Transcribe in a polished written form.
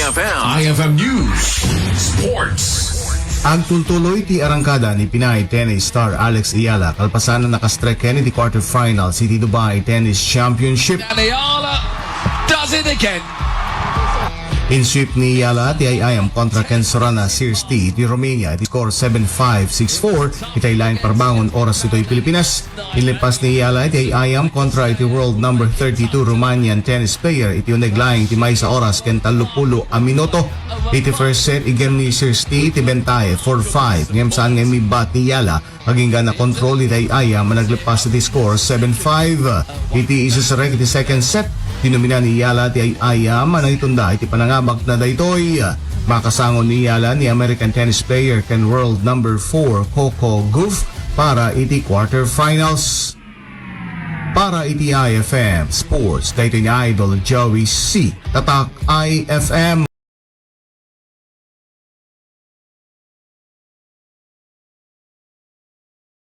IFM News Sports. Ang tultuloy ti arangkada ni Pinay tennis star Alex Ayala kalpasan na nakastrek Kennedy quarterfinal City Dubai Tennis Championship. And Ayala does it again. In sweep ni Ayala ti ayayam kontra Ken Sorana Series T ti Romania ti score 7-5, 6-4 itay lain parbangon oras ito'y Pilipinas. Inlipas ni Ayala ti ayayam kontra iti world number 32 Romanian tennis player iti uneglaing ti may sa oras ken 30 a minuto. Iti first set igem ni Series T ti bentaye 4-5 ngem saan ngem bat ni Ayala maging na control iti ayayam managlepas ti score 7-5. Iti isasarek iti second set dinumina ni Ayala ti ayayam managitunda iti panangabak na daytoy. Makasangon ni Ayala ni American tennis player ken world number 4 Coco Gauff para iti quarterfinals. Para iti IFM Sports, daytoy ni Idol Joey C. Tatak IFM.